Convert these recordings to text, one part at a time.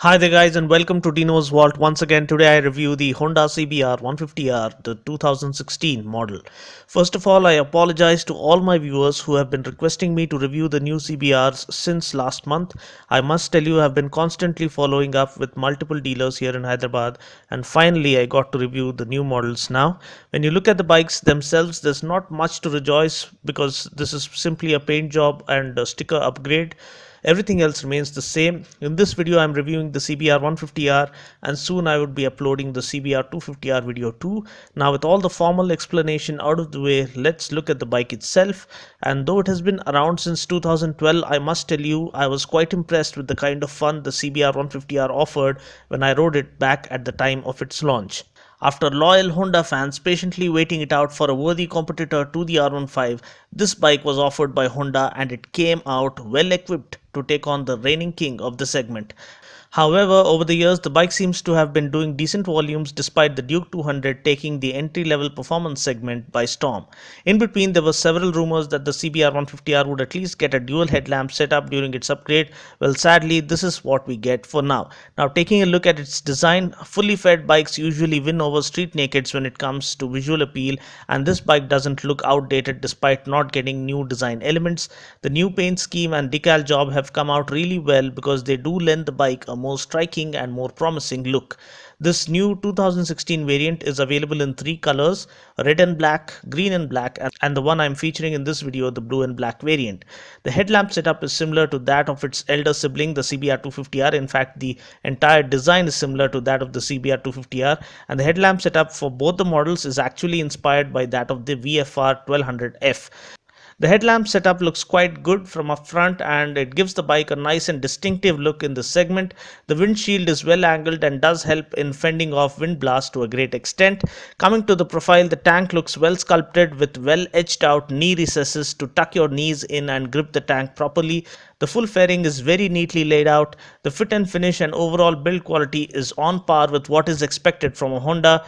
Hi there guys and welcome to Dinos Vault. Once again today I review the Honda CBR150R, the 2016 model. First of all, I apologize to all my viewers who have been requesting me to review the new CBRs since last month. I must tell you I have been constantly following up with multiple dealers here in Hyderabad, and finally I got to review the new models now. When you look at the bikes themselves, there's not much to rejoice because this is simply a paint job and a sticker upgrade. Everything else remains the same. In this video I'm reviewing the CBR150R, and soon I would be uploading the CBR250R video too. Now with all the formal explanation out of the way, let's look at the bike itself. And though it has been around since 2012, I must tell you I was quite impressed with the kind of fun the CBR150R offered when I rode it back at the time of its launch. After loyal Honda fans patiently waiting it out for a worthy competitor to the R15, this bike was offered by Honda and it came out well equipped to take on the reigning king of the segment. However, over the years, the bike seems to have been doing decent volumes despite the Duke 200 taking the entry-level performance segment by storm. In between, there were several rumors that the CBR 150R would at least get a dual headlamp setup during its upgrade. Well, sadly, this is what we get for now. Now, taking a look at its design, fully fed bikes usually win over street nakeds when it comes to visual appeal, and this bike doesn't look outdated despite not getting new design elements. The new paint scheme and decal job have come out really well because they do lend the bike a more striking and more promising look. This new 2016 variant is available in three colors: red and black, green and black, and the one I'm featuring in this video, the blue and black variant. The headlamp setup is similar to that of its elder sibling, the CBR250R. In fact, the entire design is similar to that of the CBR250R, and the headlamp setup for both the models is actually inspired by that of the VFR 1200F. The headlamp setup looks quite good from up front and it gives the bike a nice and distinctive look in this segment. The windshield is well angled and does help in fending off wind blasts to a great extent. Coming to the profile, the tank looks well sculpted with well edged out knee recesses to tuck your knees in and grip the tank properly. The full fairing is very neatly laid out. The fit and finish and overall build quality is on par with what is expected from a Honda.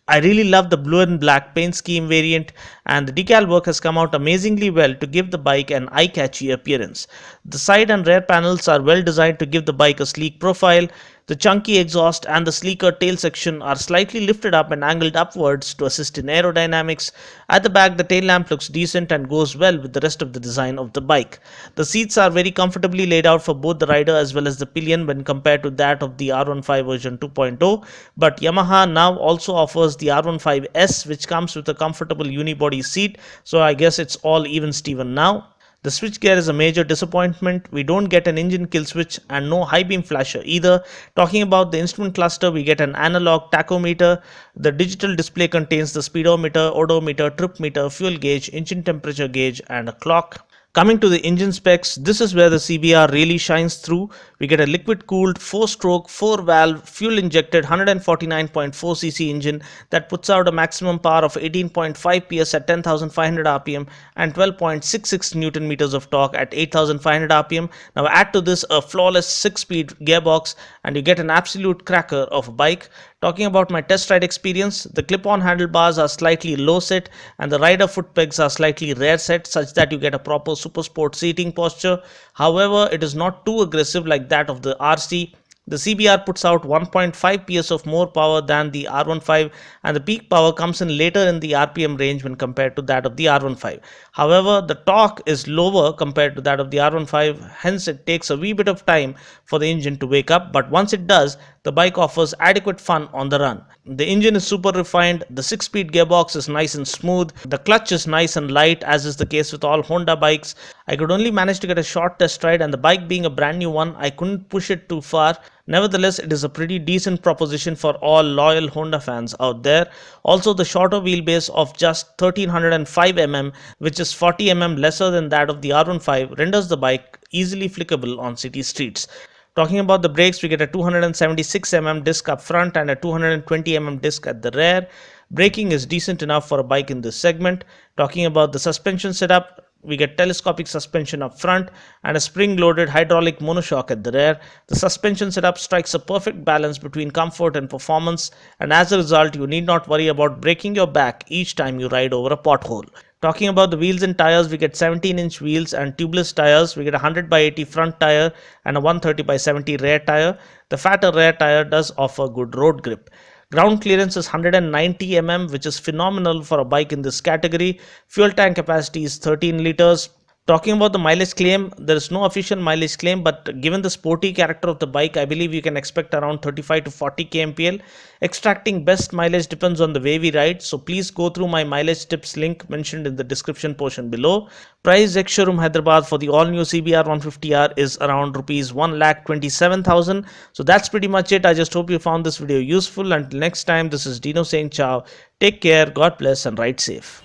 I really love the blue and black paint scheme variant, and the decal work has come out amazingly well to give the bike an eye-catchy appearance. The side and rear panels are well designed to give the bike a sleek profile. The chunky exhaust and the sleeker tail section are slightly lifted up and angled upwards to assist in aerodynamics. At the back, the tail lamp looks decent and goes well with the rest of the design of the bike. The seats are very comfortably laid out for both the rider as well as the pillion when compared to that of the R15 version 2.0, but Yamaha now also offers the R15S, which comes with a comfortable unibody seat, so I guess it's all even Steven now. The switchgear is a major disappointment. We don't get an engine kill switch and no high beam flasher either. Talking about the instrument cluster, we get an analog tachometer. The digital display contains the speedometer, odometer, trip meter, fuel gauge, engine temperature gauge, and a clock. Coming to the engine specs, this is where the CBR really shines through. We get a liquid cooled 4-stroke, 4-valve, fuel injected 149.4cc engine that puts out a maximum power of 18.5 PS at 10,500 rpm and 12.66 Newton meters of torque at 8,500 rpm. Now add to this a flawless 6-speed gearbox and you get an absolute cracker of a bike. Talking about my test ride experience, the clip-on handlebars are slightly low set and the rider foot pegs are slightly rear set such that you get a proper super sport seating posture. However, it is not too aggressive like that of the RC. The CBR puts out 1.5 PS of more power than the R15 and the peak power comes in later in the RPM range when compared to that of the R15. However, the torque is lower compared to that of the R15, hence it takes a wee bit of time for the engine to wake up, but once it does, the bike offers adequate fun on the run. The engine is super refined, the 6-speed gearbox is nice and smooth, the clutch is nice and light as is the case with all Honda bikes. I could only manage to get a short test ride and the bike being a brand new one, I couldn't push it too far. Nevertheless, it is a pretty decent proposition for all loyal Honda fans out there. Also, the shorter wheelbase of just 1305mm, which is 40mm lesser than that of the R15, renders the bike easily flickable on city streets. Talking about the brakes, we get a 276mm disc up front and a 220mm disc at the rear. Braking is decent enough for a bike in this segment. Talking about the suspension setup, We get telescopic suspension up front and a spring-loaded hydraulic monoshock at the rear. The suspension setup strikes a perfect balance between comfort and performance, and as a result, you need not worry about breaking your back each time you ride over a pothole. Talking about the wheels and tires, we get 17-inch wheels and tubeless tires. We get a 100 by 80 front tire and a 130 by 70 rear tire. The fatter rear tire does offer good road grip. Ground clearance is 190 mm, which is phenomenal for a bike in this category. Fuel tank capacity is 13 liters. Talking about the mileage claim, there is no official mileage claim, but given the sporty character of the bike, I believe you can expect around 35 to 40 kmpl. Extracting best mileage depends on the way we ride, so please go through my mileage tips link mentioned in the description portion below. Price ex-showroom Hyderabad for the all-new CBR 150R is around rupees 1,27,000. So that's pretty much it. I just hope you found this video useful. Until next time, this is Dino saying ciao. Take care, God bless, and ride safe.